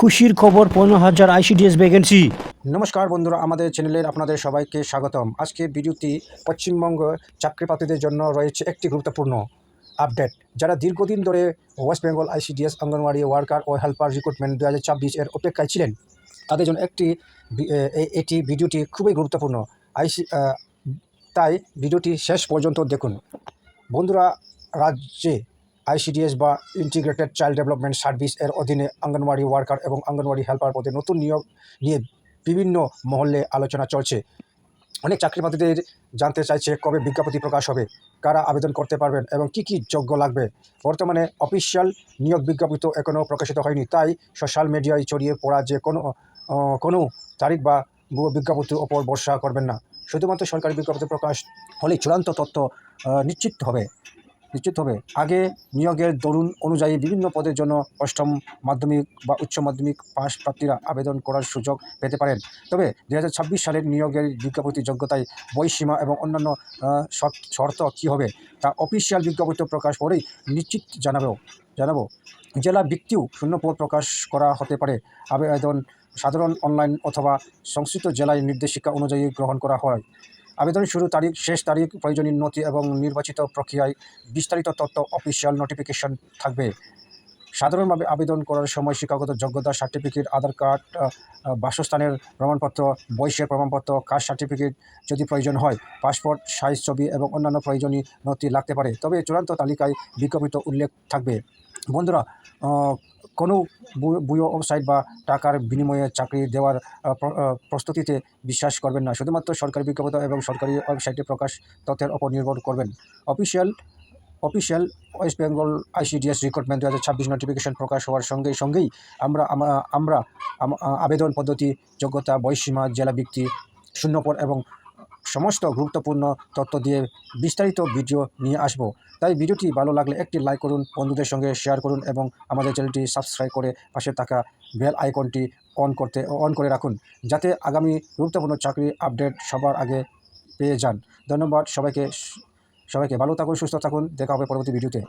খুশির খবর 15,000 ICDS vacancy. নমস্কার বন্ধুরা, আমাদের চ্যানেলের আপনাদের সবাইকে স্বাগতম। আজকে ভিডিওটি পশ্চিমবঙ্গ চাকরিপ্রার্থীদের জন্য রয়েছে একটি গুরুত্বপূর্ণ আপডেট। যারা দীর্ঘদিন ধরে West Bengal ICDS Anganwadi worker ও হেল্পার রিক্রুটমেন্ট 2024 এর অপেক্ষায় ছিলেন, তাদের জন্য এটি ভিডিওটি খুবই গুরুত্বপূর্ণ। তাই ভিডিওটি শেষ পর্যন্ত দেখুন। বন্ধুরা, রাজ্যে আইসিডিএস বা ইন্টিগ্রেটেড চাইল্ড ডেভেলপমেন্ট সার্ভিস এর অধীনে অঙ্গনওয়াড়ি ওয়ার্কার এবং অঙ্গনওয়াড়ি হেল্পার পদে নতুন নিয়োগ নিয়ে বিভিন্ন মহলে আলোচনা চলছে। অনেক চাকরিপ্রার্থীদের জানতে চাইছে কবে বিজ্ঞপ্তি প্রকাশ হবে, কারা আবেদন করতে পারবেন এবং কি কি যোগ্য লাগবে। বর্তমানে অফিসিয়াল নিয়োগ বিজ্ঞপ্তি তো এখনও প্রকাশিত হয়নি, তাই সোশ্যাল মিডিয়ায় ছড়িয়ে পড়া যে কোনো তারিখ বা বিজ্ঞপ্তির ওপর ভরসা করবেন না। শুধুমাত্র সরকারি বিজ্ঞপ্তি প্রকাশ হলেই চূড়ান্ত তথ্য নিশ্চিত হবে। আগে নিয়োগের দরুন অনুযায়ী বিভিন্ন পদের জন্য অষ্টম মাধ্যমিক বা উচ্চ মাধ্যমিক পাশ প্রার্থীরা আবেদন করার সুযোগ পেতে পারেন। তবে 2026 সালের নিয়োগের বিজ্ঞপ্তি যোগ্যতায় বয়সীমা এবং অন্যান্য শর্ত কী হবে তা অফিসিয়াল বিজ্ঞপ্তি প্রকাশ করেই নিশ্চিত জানাবো। জেলা ভিত্তিও শূন্যপদ প্রকাশ করা হতে পারে। আবেদন সাধারণ অনলাইন অথবা সংশ্লিষ্ট জেলায় নির্দেশিকা অনুযায়ী গ্রহণ করা হয়। আবেদন শুরু তারিখ, শেষ তারিখ, প্রয়োজনীয় নথি এবং নির্বাচিত প্রক্রিয়ায় বিস্তারিত তথ্য অফিসিয়াল নোটিফিকেশন থাকবে। সাধারণভাবে আবেদন করার সময় শিক্ষাগত যোগ্যতা সার্টিফিকেট, আধার কার্ড, বাসস্থানের প্রমাণপত্র, বয়সের প্রমাণপত্র, কাস্ট সার্টিফিকেট যদি প্রয়োজন হয়, পাসপোর্ট সাইজ ছবি এবং অন্যান্য প্রয়োজনীয় নথি লাগতে পারে। তবে চূড়ান্ত তালিকায় বিজ্ঞপ্তিত উল্লেখ থাকবে। বন্ধুরা, কোনো বুয়ো ওয়েবসাইট বা টাকার বিনিময়ে চাকরি দেওয়ার প্রস্তুতিতে বিশ্বাস করবেন না। শুধুমাত্র সরকারি বিজ্ঞপ্তি এবং সরকারি ওয়েবসাইটে প্রকাশ তথ্যের ওপর নির্ভর করবেন। Official West Bengal ICDS recruitment 2026 notification প্রকাশ হওয়ার সঙ্গেই আমরা আবেদন পদ্ধতি, যোগ্যতা, বয়সীমা, জেলা ভিত্তি, শূন্যপদ এবং সমস্ত গুরুত্বপূর্ণ তথ্য দিয়ে বিস্তারিত ভিডিও নিয়ে আসব। তাই ভিডিওটি ভালো লাগলে একটি লাইক করুন, বন্ধুদের সঙ্গে শেয়ার করুন এবং আমাদের চ্যানেলটি সাবস্ক্রাইব করে পাশে থাকা বেল আইকনটি অন করে রাখুন, যাতে আগামী গুরুত্বপূর্ণ চাকরি আপডেট সবার আগে পেয়ে যান। ধন্যবাদ সবাইকে। ভালো থাকুন, সুস্থ থাকুন। দেখা হবে পরবর্তী ভিডিওতে।